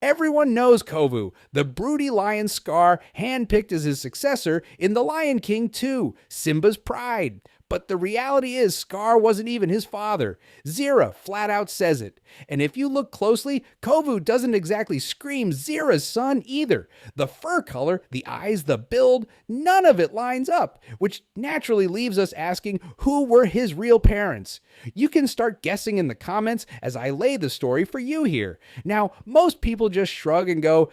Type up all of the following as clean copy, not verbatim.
Everyone knows Kovu, the broody lion Scar, handpicked as his successor in The Lion King 2, Simba's pride. But the reality is, Scar wasn't even his father. Zira flat out says it. And if you look closely, Kovu doesn't exactly scream Zira's son either. The fur color, the eyes, the build, none of it lines up, which naturally leaves us asking who were his real parents. You can start guessing in the comments as I lay the story for you here. Now, most people just shrug and go,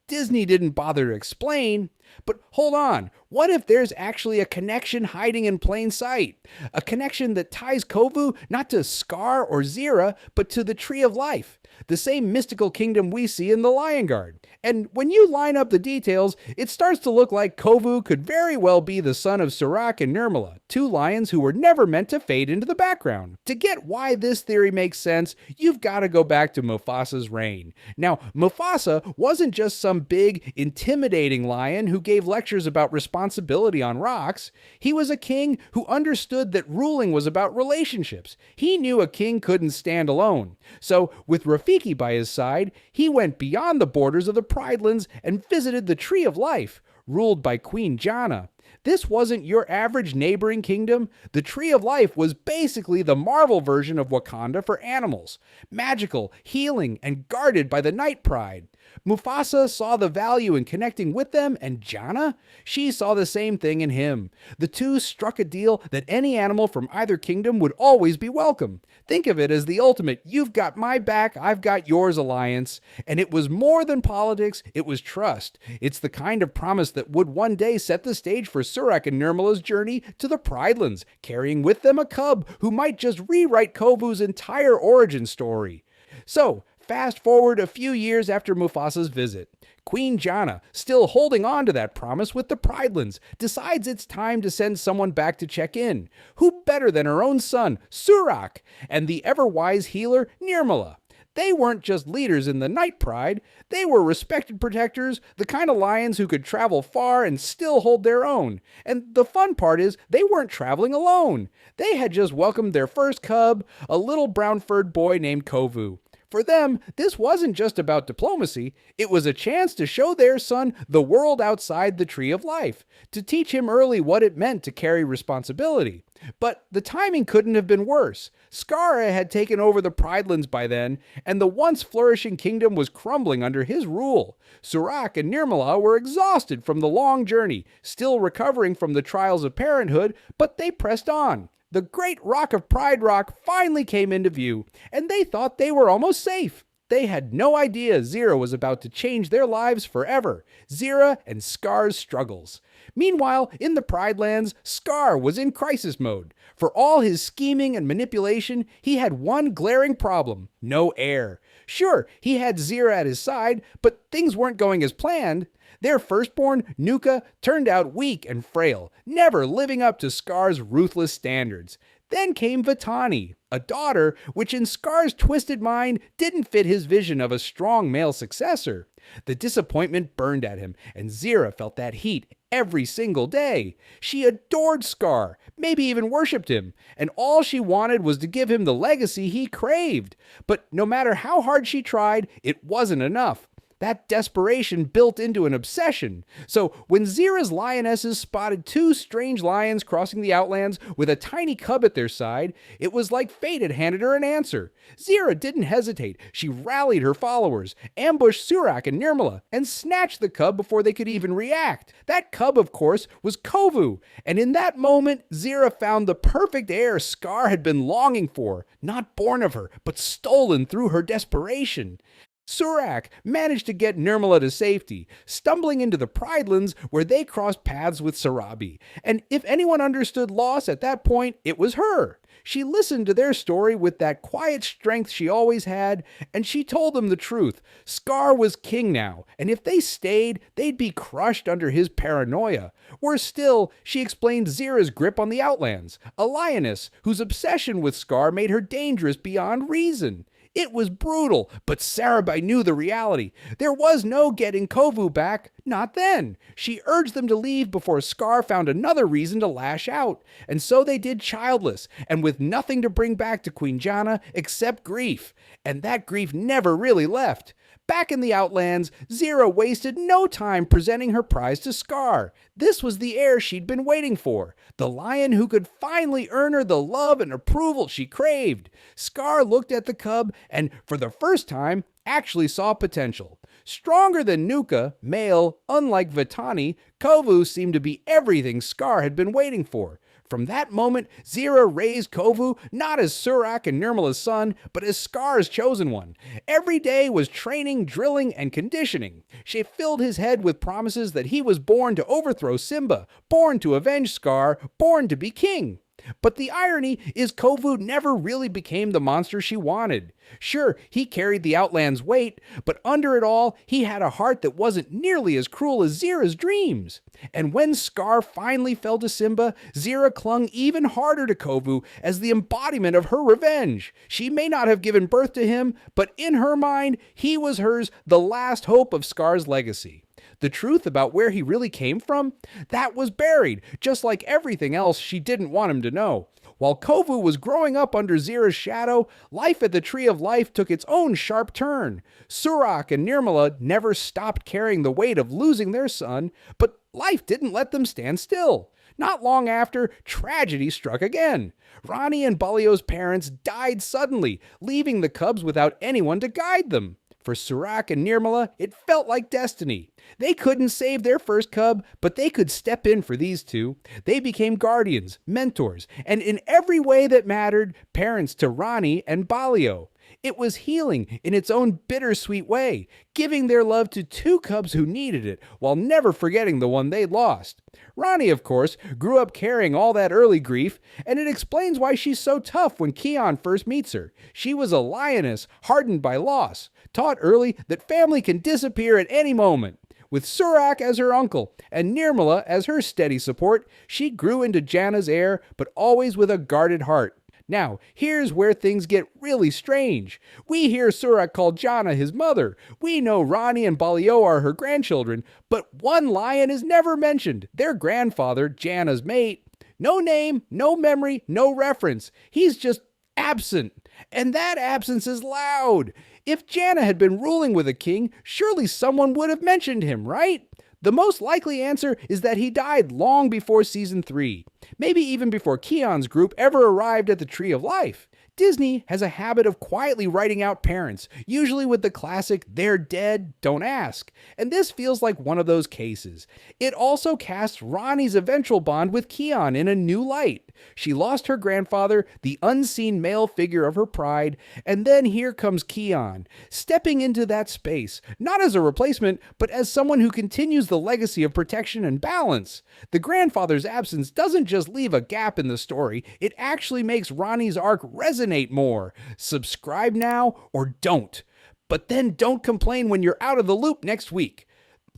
Disney didn't bother to explain. But hold on, what if there's actually a connection hiding in plain sight? A connection that ties Kovu not to Scar or Zira, but to the Tree of Life, the same mystical kingdom we see in the Lion Guard. And when you line up the details, it starts to look like Kovu could very well be the son of Surak and Nirmala, two lions who were never meant to fade into the background. To get why this theory makes sense, you've got to go back to Mufasa's reign. Now, Mufasa wasn't just some big, intimidating lion who gave lectures about responsibility on rocks. He was a king who understood that ruling was about relationships. He knew a king couldn't stand alone. So, with Rafiki by his side, he went beyond the borders of the Pridelands and visited the Tree of Life, ruled by Queen Jana. This wasn't your average neighboring kingdom. The Tree of Life was basically the Marvel version of Wakanda for animals. Magical, healing, and guarded by the Night Pride. Mufasa saw the value in connecting with them, and Jana? She saw the same thing in him. The two struck a deal that any animal from either kingdom would always be welcome. Think of it as the ultimate "you've got my back, I've got yours" alliance. And it was more than politics, it was trust. It's the kind of promise that would one day set the stage for Surak and Nirmala's journey to the Pridelands, carrying with them a cub who might just rewrite Kovu's entire origin story. So, fast forward a few years after Mufasa's visit. Queen Jana, still holding on to that promise with the Pridelands, decides it's time to send someone back to check in. Who better than her own son, Surak, and the ever-wise healer, Nirmala? They weren't just leaders in the Night Pride, they were respected protectors, the kind of lions who could travel far and still hold their own. And the fun part is, they weren't traveling alone. They had just welcomed their first cub, a little brown-furred boy named Kovu. For them, this wasn't just about diplomacy, it was a chance to show their son the world outside the Tree of Life, to teach him early what it meant to carry responsibility. But the timing couldn't have been worse. Scar had taken over the Pridelands by then, and the once flourishing kingdom was crumbling under his rule. Surak and Nirmala were exhausted from the long journey, still recovering from the trials of parenthood, but they pressed on. The great rock of Pride Rock finally came into view, and they thought they were almost safe. They had no idea Zira was about to change their lives forever. Zira and Scar's struggles. Meanwhile, in the Pridelands, Scar was in crisis mode. For all his scheming and manipulation, he had one glaring problem: no heir. Sure, he had Zira at his side, but things weren't going as planned. Their firstborn, Nuka, turned out weak and frail, never living up to Scar's ruthless standards. Then came Vitani, a daughter which in Scar's twisted mind didn't fit his vision of a strong male successor. The disappointment burned at him, and Zira felt that heat every single day. She adored Scar, maybe even worshipped him, and all she wanted was to give him the legacy he craved. But no matter how hard she tried, it wasn't enough. That desperation built into an obsession. So when Zira's lionesses spotted two strange lions crossing the outlands with a tiny cub at their side, it was like fate had handed her an answer. Zira didn't hesitate. She rallied her followers, ambushed Surak and Nirmala, and snatched the cub before they could even react. That cub, of course, was Kovu. And in that moment, Zira found the perfect heir Scar had been longing for, not born of her, but stolen through her desperation. Surak managed to get Nirmala to safety, stumbling into the Pridelands where they crossed paths with Sarabi. And if anyone understood loss at that point, it was her. She listened to their story with that quiet strength she always had, and she told them the truth. Scar was king now, and if they stayed, they'd be crushed under his paranoia. Worse still, she explained Zira's grip on the Outlands, a lioness whose obsession with Scar made her dangerous beyond reason. It was brutal, but Sarabi knew the reality. There was no getting Kovu back, not then. She urged them to leave before Scar found another reason to lash out. And so they did childless, and with nothing to bring back to Queen Jana except grief. And that grief never really left. Back in the Outlands, Zira wasted no time presenting her prize to Scar. This was the heir she'd been waiting for, the lion who could finally earn her the love and approval she craved. Scar looked at the cub and, for the first time, actually saw potential. Stronger than Nuka, male, unlike Vitani, Kovu seemed to be everything Scar had been waiting for. From that moment, Zira raised Kovu not as Surak and Nirmala's son, but as Scar's chosen one. Every day was training, drilling, and conditioning. She filled his head with promises that he was born to overthrow Simba, born to avenge Scar, born to be king. But the irony is Kovu never really became the monster she wanted. Sure, he carried the Outland's weight, but under it all, he had a heart that wasn't nearly as cruel as Zira's dreams. And when Scar finally fell to Simba, Zira clung even harder to Kovu as the embodiment of her revenge. She may not have given birth to him, but in her mind, he was hers, the last hope of Scar's legacy. The truth about where he really came from? That was buried, just like everything else she didn't want him to know. While Kovu was growing up under Zira's shadow, life at the Tree of Life took its own sharp turn. Surak and Nirmala never stopped carrying the weight of losing their son, but life didn't let them stand still. Not long after, tragedy struck again. Rani and Balio's parents died suddenly, leaving the cubs without anyone to guide them. For Surak and Nirmala, it felt like destiny. They couldn't save their first cub, but they could step in for these two. They became guardians, mentors, and in every way that mattered, parents to Rani and Balio. It was healing in its own bittersweet way, giving their love to two cubs who needed it, while never forgetting the one they'd lost. Rani, of course, grew up carrying all that early grief, and it explains why she's so tough when Kion first meets her. She was a lioness, hardened by loss, taught early that family can disappear at any moment. With Surak as her uncle and Nirmala as her steady support, she grew into Janna's heir, but always with a guarded heart. Now, here's where things get really strange. We hear Surak call Janna his mother. We know Rani and Balio are her grandchildren, but one lion is never mentioned, their grandfather, Janna's mate. No name, no memory, no reference. He's just absent. And that absence is loud. If Janna had been ruling with a king, surely someone would have mentioned him, right? The most likely answer is that he died long before season 3, maybe even before Kion's group ever arrived at the Tree of Life. Disney has a habit of quietly writing out parents, usually with the classic, "they're dead, don't ask." And this feels like one of those cases. It also casts Rani's eventual bond with Kion in a new light. She lost her grandfather, the unseen male figure of her pride, and then here comes Kion, stepping into that space, not as a replacement, but as someone who continues the legacy of protection and balance. The grandfather's absence doesn't just leave a gap in the story, it actually makes Rani's arc resonate more. Subscribe now or don't. But then don't complain when you're out of the loop next week.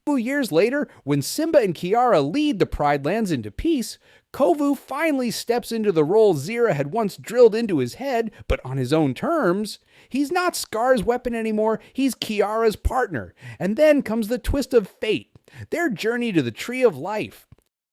2 years later, when Simba and Kiara lead the Pride Lands into peace, Kovu finally steps into the role Zira had once drilled into his head, but on his own terms. He's not Scar's weapon anymore, he's Kiara's partner. And then comes the twist of fate, their journey to the Tree of Life.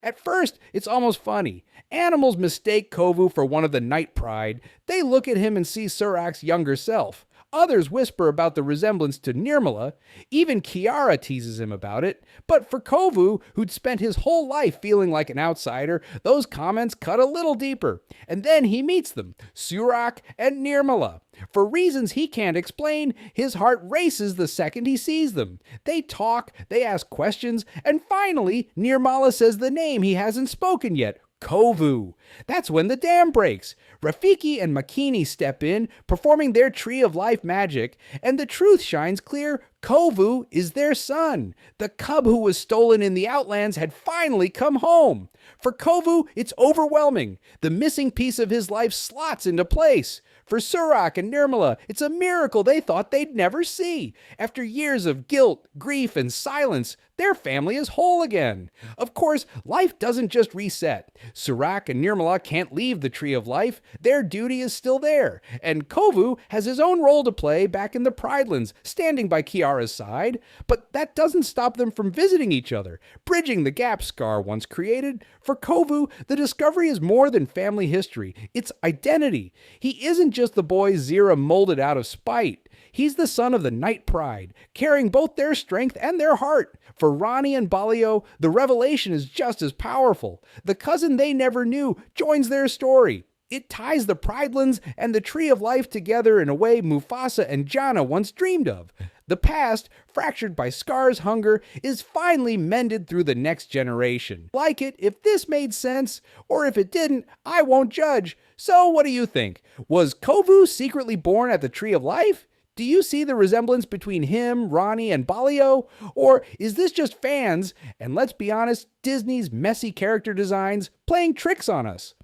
At first, it's almost funny. Animals mistake Kovu for one of the Night Pride. They look at him and see Surak's younger self. Others whisper about the resemblance to Nirmala. Even Kiara teases him about it. But for Kovu, who'd spent his whole life feeling like an outsider, those comments cut a little deeper. And then he meets them, Surak and Nirmala. For reasons he can't explain, his heart races the second he sees them. They talk, they ask questions, and finally, Nirmala says the name he hasn't spoken yet, Kovu. That's when the dam breaks. Rafiki and Makini step in, performing their Tree of Life magic, and the truth shines clear. Kovu is their son. The cub who was stolen in the Outlands had finally come home. For Kovu, it's overwhelming. The missing piece of his life slots into place. For Surak and Nirmala, it's a miracle they thought they'd never see. After years of guilt, grief, and silence, their family is whole again. Of course, life doesn't just reset. Surak and Nirmala can't leave the Tree of Life. Their duty is still there. And Kovu has his own role to play back in the Pridelands, standing by Kiara's side. But that doesn't stop them from visiting each other, bridging the gap Scar once created. For Kovu, the discovery is more than family history. It's identity. He isn't just the boy Zira molded out of spite. He's the son of the Night Pride, carrying both their strength and their heart. For Ronnie and Balio, the revelation is just as powerful. The cousin they never knew joins their story. It ties the Pridelands and the Tree of Life together in a way Mufasa and Jana once dreamed of. The past, fractured by Scar's hunger, is finally mended through the next generation. Like it, if this made sense, or if it didn't, I won't judge. So what do you think? Was Kovu secretly born at the Tree of Life? Do you see the resemblance between him, Ronnie, and Balio? Or is this just fans, and let's be honest, Disney's messy character designs playing tricks on us?